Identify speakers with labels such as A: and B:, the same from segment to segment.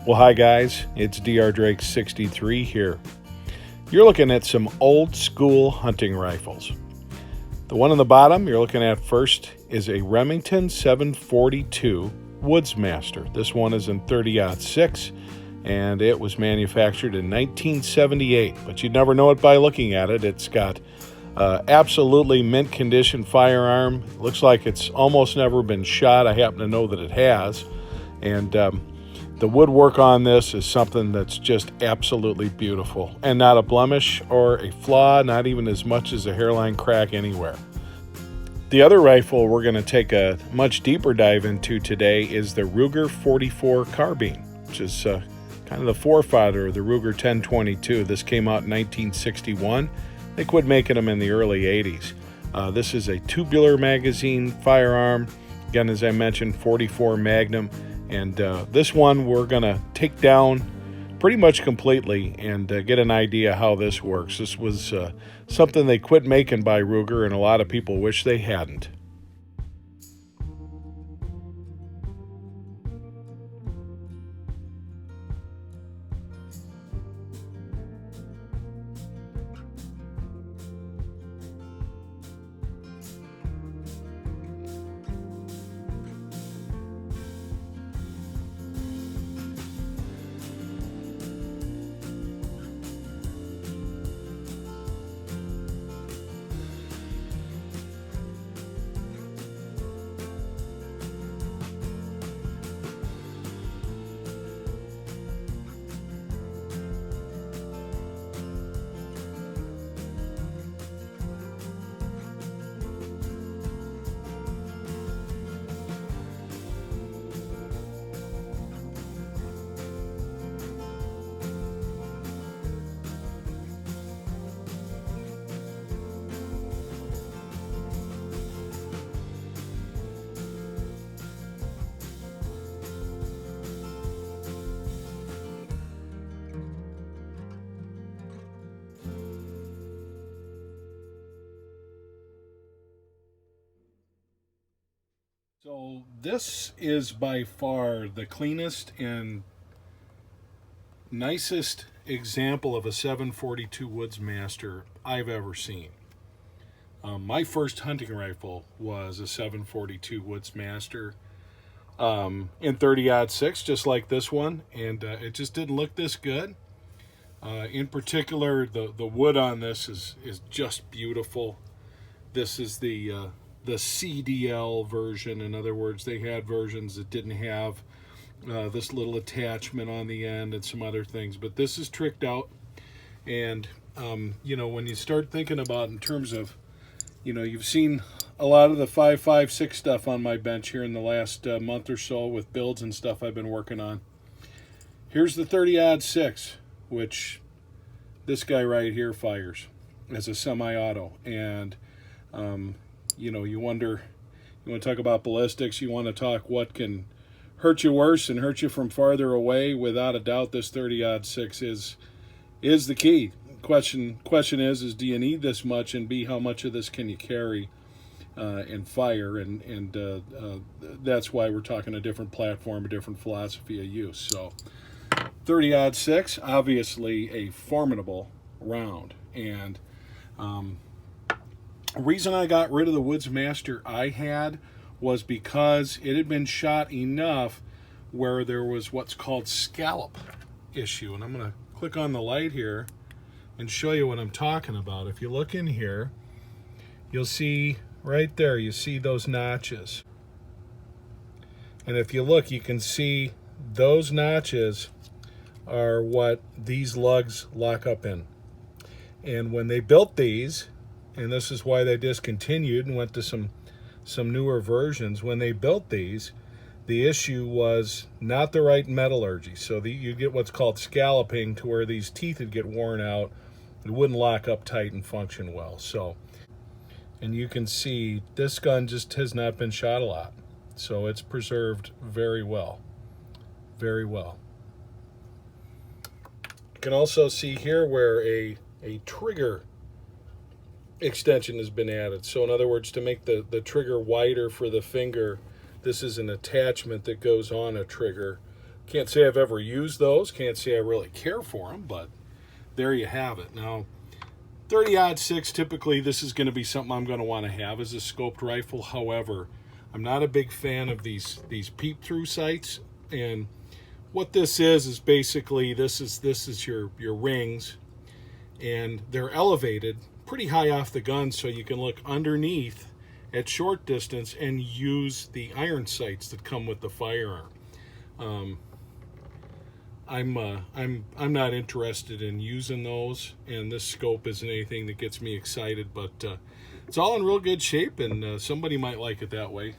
A: Well, hi guys, it's Dr. Drake 63 here. You're looking at some old school hunting rifles. The one on the bottom you're looking at first is a Remington 742 Woodsmaster. This one is in 30-06 and it was manufactured in 1978, but you'd never know it by looking at it. It's got absolutely mint condition firearm. Looks like it's almost never been shot. I happen to know that it has. And the woodwork on this is something that's just absolutely beautiful and not a blemish or a flaw, not even as much as a hairline crack anywhere. The other rifle we're going to take a much deeper dive into today is the Ruger 44 Carbine, which is kind of the forefather of the Ruger 1022. This came out in 1961. They quit making them in the early 80s. This is a tubular magazine firearm. Again, as I mentioned, 44 Magnum. And this one we're going to take down pretty much completely and get an idea how this works. This was something they quit making by Ruger, and a lot of people wish they hadn't. So this is by far the cleanest and nicest example of a 742 Woodsmaster I've ever seen. My first hunting rifle was a 742 Woodsmaster in 30-06, just like this one, and it just didn't look this good. In particular, the wood on this is just beautiful. This is the CDL version. In other words, they had versions that didn't have this little attachment on the end and some other things, but this is tricked out. And when you start thinking about in terms of, you've seen a lot of the 5.56 stuff on my bench here in the last month or so with builds and stuff I've been working on. Here's the 30-06, which this guy right here fires as a semi-auto. And you wonder, you want to talk about ballistics, you want to talk what can hurt you worse and hurt you from farther away. Without a doubt, this 30-06 is the key. Question is do you need this much, and B, how much of this can you carry and fire? And that's why we're talking a different platform, a different philosophy of use. So 30-06, obviously a formidable round. And the reason I got rid of the Woodsmaster I had was because it had been shot enough where there was what's called scallop issue. And I'm going to click on the light here and show you what I'm talking about. If you look in here, you'll see right there, you see those notches. And if you look, you can see those notches are what these lugs lock up in. And when they built these, and this is why they discontinued and went to some newer versions. When they built these, the issue was not the right metallurgy. So you get what's called scalloping, to where these teeth would get worn out. It wouldn't lock up tight and function well. So, and you can see this gun just has not been shot a lot. So it's preserved very well. Very well. You can also see here where a trigger extension has been added. So in other words, to make the trigger wider for the finger, this is an attachment that goes on a trigger Can't say I've ever used those. Can't say I really care for them, but there you have it. Now, 30-06, typically this is going to be something I'm going to want to have as a scoped rifle. However, I'm not a big fan of these peep-through sights. And what this is basically this is your rings, and they're elevated pretty high off the gun, so you can look underneath at short distance and use the iron sights that come with the firearm. I'm not interested in using those, and this scope isn't anything that gets me excited, but it's all in real good shape, and somebody might like it that way.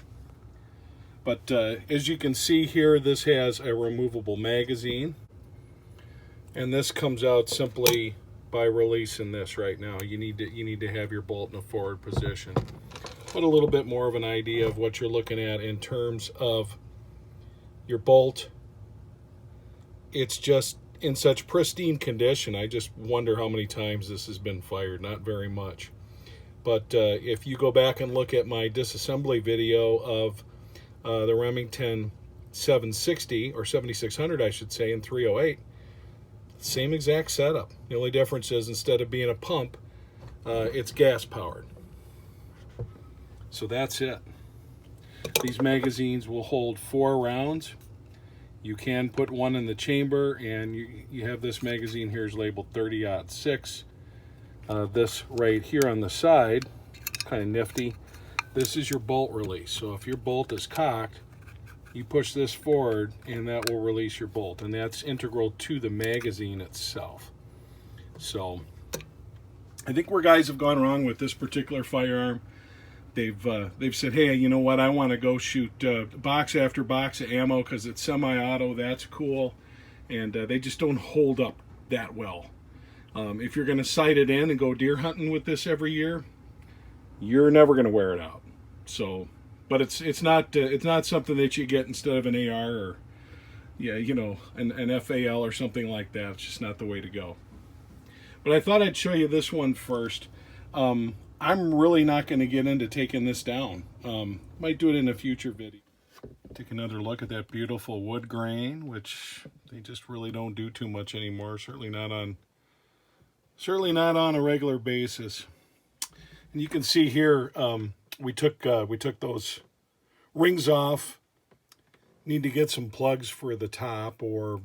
A: But as you can see here, this has a removable magazine, and this comes out simply by releasing this right now. You need to have your bolt in a forward position. But a little bit more of an idea of what you're looking at in terms of your bolt. It's just in such pristine condition. I just wonder how many times this has been fired. Not very much. But if you go back and look at my disassembly video of the Remington 760, or 7600 I should say, in 308, same exact setup. The only difference is instead of being a pump, it's gas powered. So that's it. These magazines will hold 4 rounds. You can put one in the chamber, and you have this magazine here is labeled 30-06. This right here on the side, kind of nifty. This is your bolt release. So if your bolt is cocked, you push this forward and that will release your bolt, and that's integral to the magazine itself. So I think where guys have gone wrong with this particular firearm, they've said, hey, you know what, I want to go shoot box after box of ammo because it's semi-auto, that's cool, and they just don't hold up that well. If you're going to sight it in and go deer hunting with this every year, you're never going to wear it out. So, but it's not something that you get instead of an AR or an FAL or something like that. It's just not the way to go. But I thought I'd show you this one first. I'm really not going to get into taking this down. Might do it in a future video. Take another look at that beautiful wood grain, which they just really don't do too much anymore. Certainly not on a regular basis. And you can see here, we took those rings off. Need to get some plugs for the top, or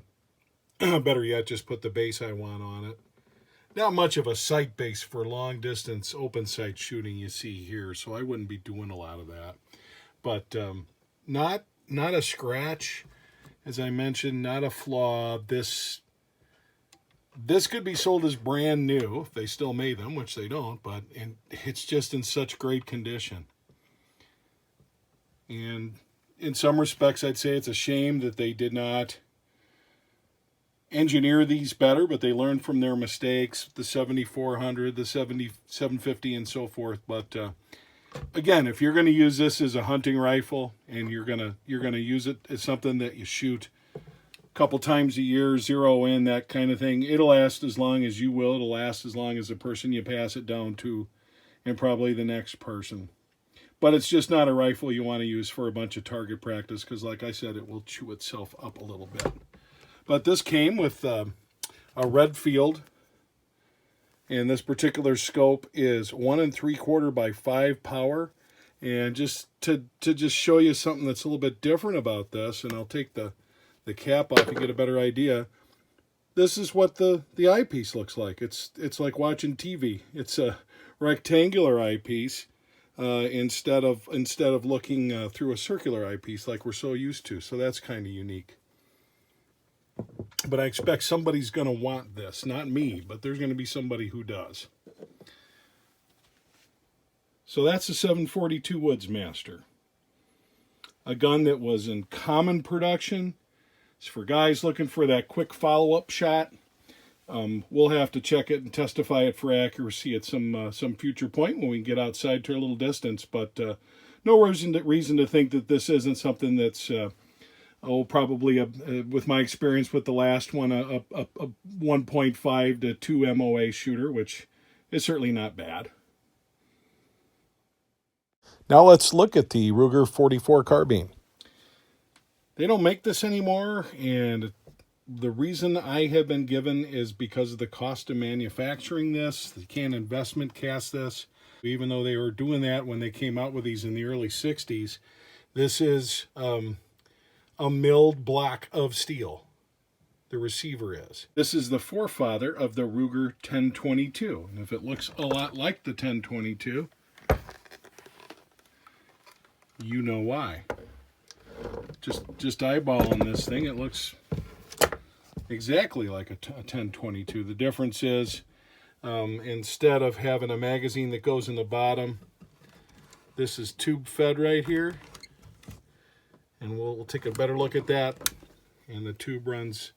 A: better yet, just put the base I want on it. Not much of a sight base for long distance open sight shooting you see here, so I wouldn't be doing a lot of that. But not a scratch, as I mentioned, not a flaw. This could be sold as brand new if they still made them, which they don't, but it's just in such great condition. And in some respects, I'd say it's a shame that they did not engineer these better, but they learned from their mistakes, the 7400, the 750, and so forth. But again, if you're going to use this as a hunting rifle and you're going to use it as something that you shoot a couple times a year, zero in, that kind of thing, it'll last as long as you will. It'll last as long as the person you pass it down to, and probably the next person. But it's just not a rifle you want to use for a bunch of target practice, because like I said, it will chew itself up a little bit. But this came with a Redfield, and this particular scope is 1 3/4 by 5 power. And just to just show you something that's a little bit different about this, and I'll take the cap off and get a better idea. This is what the eyepiece looks like. It's like watching TV. It's a rectangular eyepiece instead of looking through a circular eyepiece like we're so used to. So that's kind of unique. But I expect somebody's going to want this. Not me, but there's going to be somebody who does. So that's a 742 Woodsmaster. A gun that was in common production. It's for guys looking for that quick follow-up shot. We'll have to check it and testify it for accuracy at some future point when we get outside to a little distance. But no reason to think that this isn't something that's... probably, with my experience with the last one, a 1.5 to 2 MOA shooter, which is certainly not bad. Now let's look at the Ruger 44 carbine. They don't make this anymore, and the reason I have been given is because of the cost of manufacturing this. They can't investment cast this. Even though they were doing that when they came out with these in the early 60s, this is a milled block of steel. The receiver is. This is the forefather of the Ruger 1022. And if it looks a lot like the 1022, you know why. Just eyeballing this thing, it looks exactly like a 1022. The difference is, instead of having a magazine that goes in the bottom, this is tube fed right here. And we'll take a better look at that. And the tube runs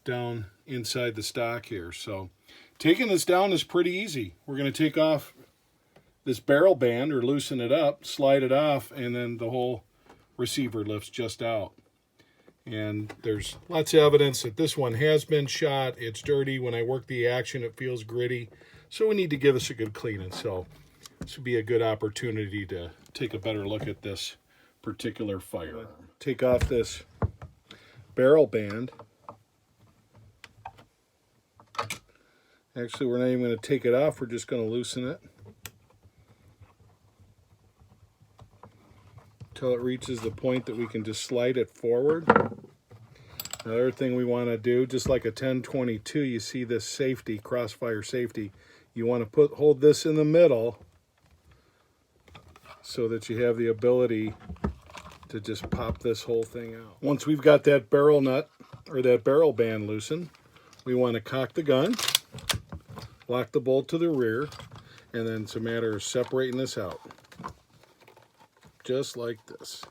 A: down inside the stock here. So taking this down is pretty easy. We're going to take off this barrel band or loosen it up, slide it off, and then the whole receiver lifts just out. And there's lots of evidence that this one has been shot. It's dirty. When I work the action, it feels gritty. So we need to give this a good cleaning. So this would be a good opportunity to take a better look at this particular firearm. Take off this barrel band. Actually, we're not even going to take it off. We're just going to loosen it until it reaches the point that we can just slide it forward. Another thing we want to do, just like a 1022, you see this safety, crossfire safety. You want to hold this in the middle so that you have the ability to just pop this whole thing out. Once we've got that barrel nut or that barrel band loosened, we want to cock the gun, lock the bolt to the rear, and then it's a matter of separating this out. Just like this.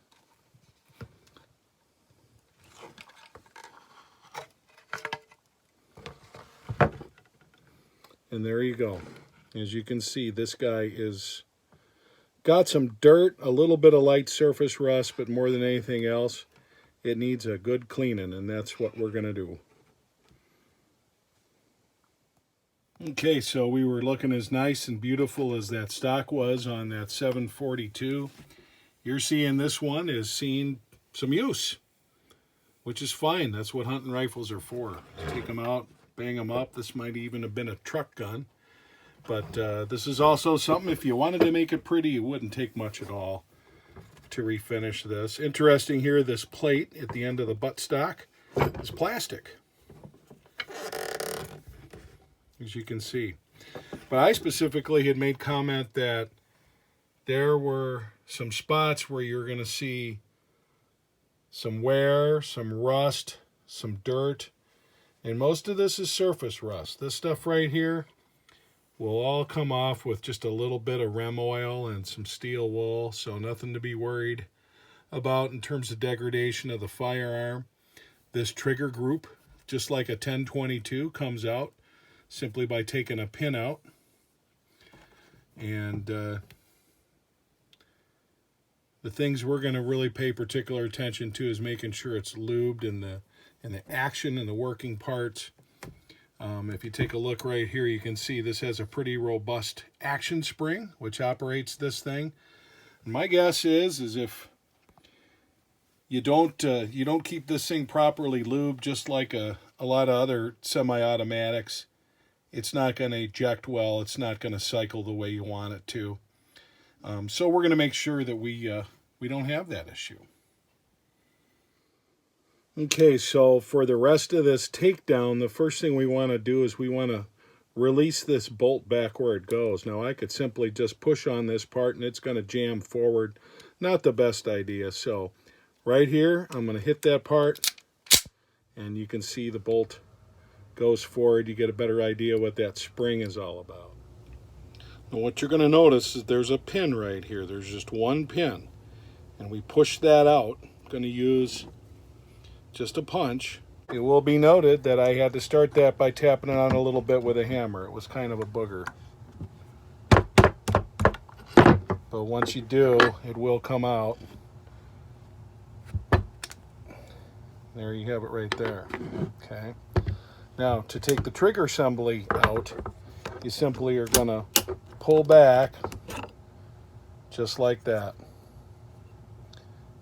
A: And there you go. As you can see, this guy is got some dirt, a little bit of light surface rust, but more than anything else, it needs a good cleaning, and that's what we're going to do. Okay, so we were looking as nice and beautiful as that stock was on that 742. You're seeing this one is seeing some use, which is fine. That's what hunting rifles are for. Take them out, bang them up. This might even have been a truck gun. But this is also something, if you wanted to make it pretty, it wouldn't take much at all to refinish this. Interesting here, this plate at the end of the buttstock is plastic, as you can see. But I specifically had made comment that there were some spots where you're going to see some wear, some rust, some dirt, and most of this is surface rust. This stuff right here will all come off with just a little bit of rem oil and some steel wool, so nothing to be worried about in terms of degradation of the firearm. This trigger group, just like a 1022, comes out simply by taking a pin out. And the things we're going to really pay particular attention to is making sure it's lubed in the action and the working parts. If you take a look right here, you can see this has a pretty robust action spring, which operates this thing. And my guess is if you don't keep this thing properly lubed, just like a lot of other semi-automatics, it's not going to eject well. It's not going to cycle the way you want it to. So we're going to make sure that we don't have that issue. Okay, so for the rest of this takedown, the first thing we want to do is we want to release this bolt back where it goes. Now, I could simply just push on this part and it's going to jam forward. Not the best idea. So right here, I'm going to hit that part, and you can see the bolt goes forward. You get a better idea what that spring is all about. Now, what you're going to notice is there's a pin right here. There's just one pin, and we push that out. I'm going to use just a punch. It will be noted that I had to start that by tapping it on a little bit with a hammer. It was kind of a booger. But once you do, it will come out. There you have it right there. Okay. Now, to take the trigger assembly out, you simply are going to pull back just like that.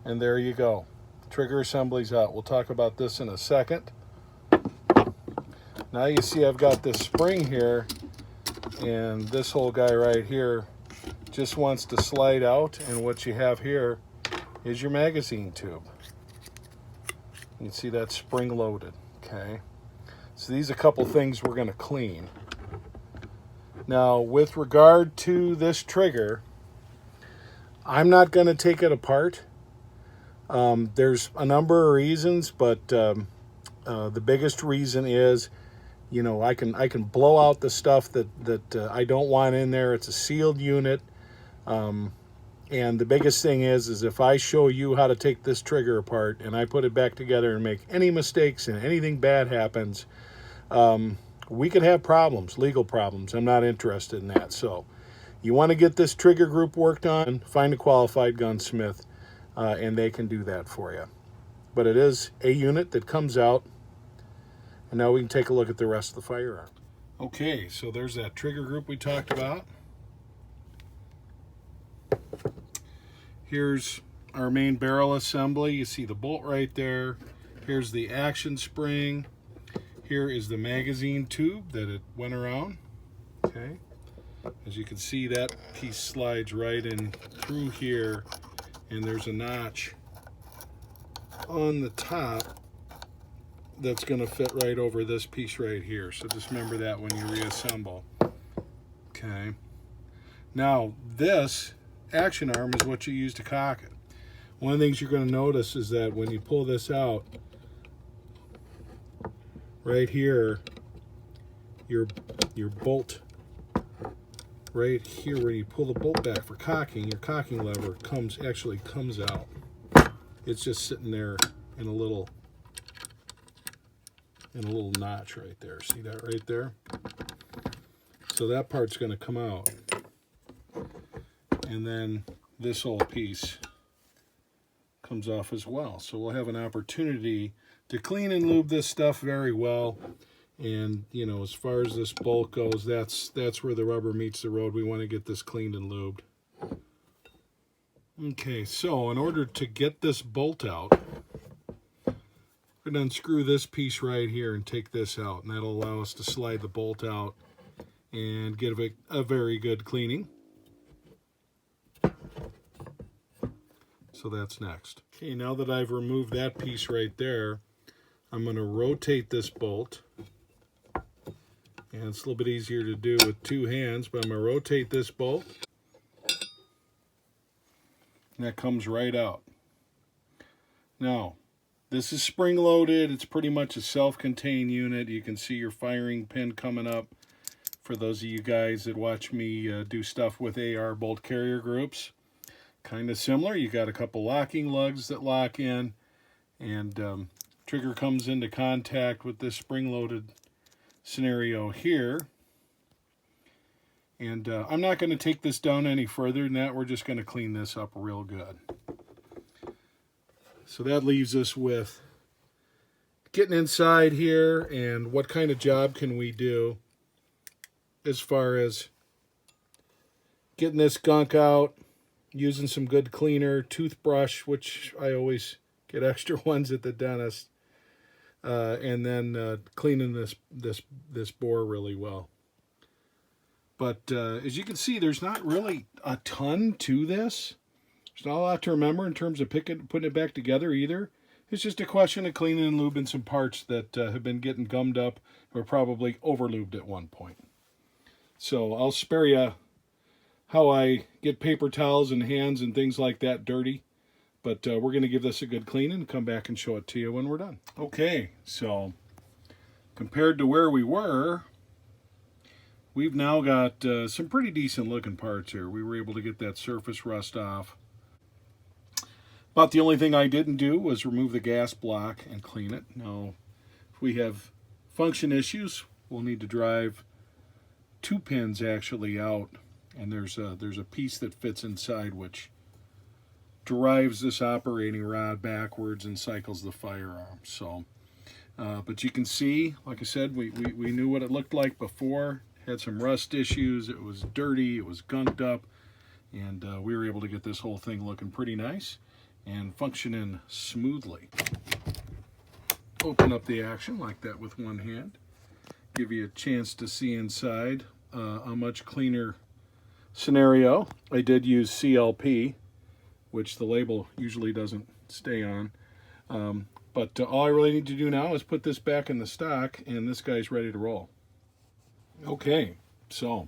A: And there you go. Trigger assembly's out. We'll talk about this in a second. Now you see I've got this spring here, and this whole guy right here just wants to slide out, and what you have here is your magazine tube. You can see that spring loaded, okay? So these are a couple things we're going to clean. Now, with regard to this trigger, I'm not going to take it apart. There's a number of reasons, but the biggest reason is, you know, I can blow out the stuff that I don't want in there. It's a sealed unit. And the biggest thing is if I show you how to take this trigger apart and I put it back together and make any mistakes and anything bad happens, we could have problems, legal problems. I'm not interested in that. So you want to get this trigger group worked on, find a qualified gunsmith, and they can do that for you. But it is a unit that comes out. And now we can take a look at the rest of the firearm. Okay, so there's that trigger group we talked about. Here's our main barrel assembly. You see the bolt right there. Here's the action spring. Here is the magazine tube that it went around. Okay. As you can see, that piece slides right in through here, and there's a notch on the top that's going to fit right over this piece right here. So just remember that when you reassemble. Okay. Now this action arm is what you use to cock it. One of the things you're going to notice is that when you pull this out, right here, your bolt right here, when you pull the bolt back for cocking, your cocking lever actually comes out. It's just sitting there in a little notch right there. See that right there? So that part's going to come out. And then this whole piece comes off as well. So we'll have an opportunity to clean and lube this stuff very well. And, you know, as far as this bolt goes, that's where the rubber meets the road. We want to get this cleaned and lubed. Okay, so in order to get this bolt out, we're going to unscrew this piece right here and take this out. And that'll allow us to slide the bolt out and give it a very good cleaning. So that's next. Okay, now that I've removed that piece right there, I'm going to rotate this bolt. And it's a little bit easier to do with two hands, but I'm going to rotate this bolt. And that comes right out. Now, this is spring loaded. It's pretty much a self-contained unit. You can see your firing pin coming up. For those of you guys that watch me do stuff with AR bolt carrier groups, kind of similar. You got a couple locking lugs that lock in, and trigger comes into contact with this spring-loaded scenario here. And I'm not going to take this down any further than that. We're just going to clean this up real good. So that leaves us with getting inside here and what kind of job can we do as far as getting this gunk out, using some good cleaner, toothbrush, which I always get extra ones at the dentist, and then cleaning this bore really well. But as you can see, there's not really a ton to this. There's not a lot to remember in terms of putting it back together either. It's just a question of cleaning and lubing some parts that have been getting gummed up or probably over-lubed at one point. So I'll spare you how I get paper towels and hands and things like that dirty. But we're going to give this a good clean and come back and show it to you when we're done. Okay, so compared to where we were, we've now got some pretty decent looking parts here. We were able to get that surface rust off. About the only thing I didn't do was remove the gas block and clean it. Now, if we have function issues, we'll need to drive two pins actually out. And there's a piece that fits inside which drives this operating rod backwards and cycles the firearm. So, but you can see, like I said, we knew what it looked like before. Had some rust issues. It was dirty. It was gunked up, and we were able to get this whole thing looking pretty nice. and functioning smoothly. Open up the action like that with one hand. Give you a chance to see inside a much cleaner scenario. I did use CLP, which the label usually doesn't stay on. But all I really need to do now is put this back in the stock, and this guy's ready to roll. Okay, so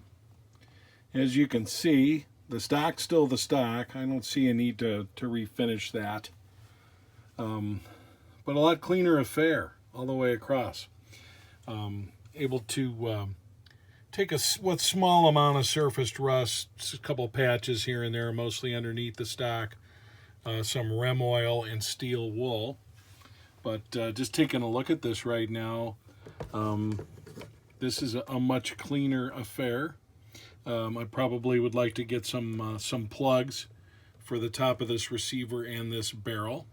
A: as you can see, the stock's still the stock. I don't see a need to refinish that. But a lot cleaner affair all the way across. Able to take a small amount of surfaced rust, just a couple patches here and there, mostly underneath the stock, some rem oil and steel wool. But just taking a look at this right now, this is a much cleaner affair. I probably would like to get some plugs for the top of this receiver and this barrel,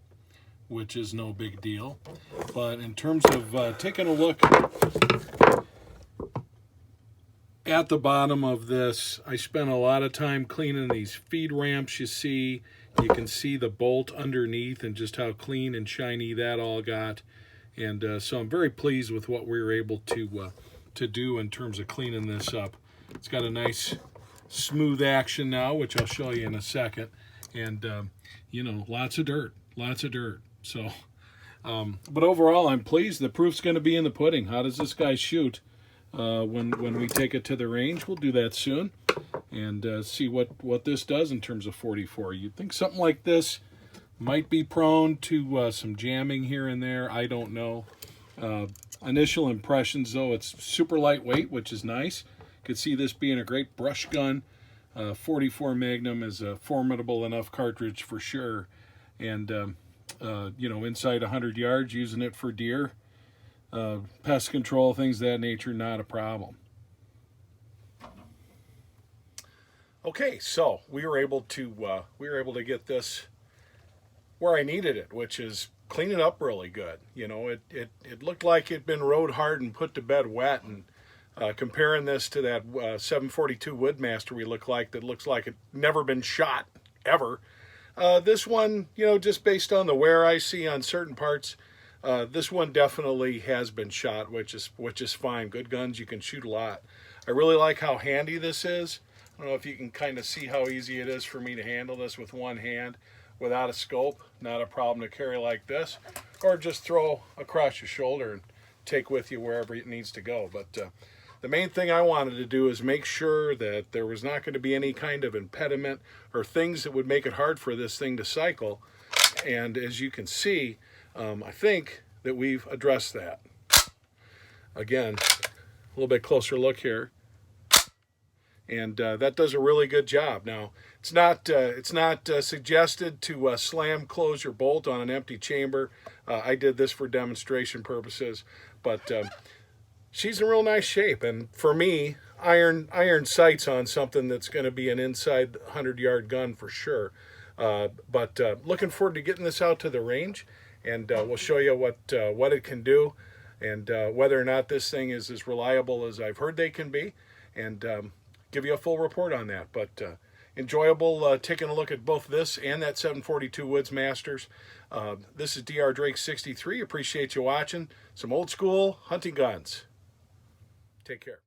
A: which is no big deal. But in terms of taking a look at the bottom of this, I spent a lot of time cleaning these feed ramps. You can see the bolt underneath and just how clean and shiny that all got. And so I'm very pleased with what we were able to do in terms of cleaning this up. It's got a nice smooth action now, which I'll show you in a second. And, you know, lots of dirt. So, but overall, I'm pleased. The proof's going to be in the pudding. How does this guy shoot when we take it to the range? We'll do that soon and see what this does in terms of 44. You'd think something like this might be prone to some jamming here and there. I don't know. Initial impressions, though, it's super lightweight, which is nice. You could see this being a great brush gun. 44 Magnum is a formidable enough cartridge for sure. And, you know, inside 100 yards, using it for deer, pest control, things of that nature, not a problem. Okay, so we were able to get this where I needed it, which is clean it up really good. You know, it looked like it'd been rode hard and put to bed wet. And comparing this to that 742 Woodsmaster that looks like it never been shot ever. This one, you know, just based on the wear I see on certain parts, this one definitely has been shot, which is fine. Good guns, you can shoot a lot. I really like how handy this is. I don't know if you can kind of see how easy it is for me to handle this with one hand without a scope. Not a problem to carry like this, or just throw across your shoulder and take with you wherever it needs to go. But the main thing I wanted to do is make sure that there was not going to be any kind of impediment or things that would make it hard for this thing to cycle. And as you can see, I think that we've addressed that. Again, a little bit closer look here. And that does a really good job. Now, it's not suggested to slam close your bolt on an empty chamber. I did this for demonstration purposes, but she's in real nice shape. And for me, iron sights on something that's going to be an inside 100-yard gun for sure. But looking forward to getting this out to the range, and we'll show you what it can do, and whether or not this thing is as reliable as I've heard they can be, and give you a full report on that. But enjoyable taking a look at both this and that 742 Woodsmasters. This is Dr. Drake 63. Appreciate you watching. Some old school hunting guns. Take care.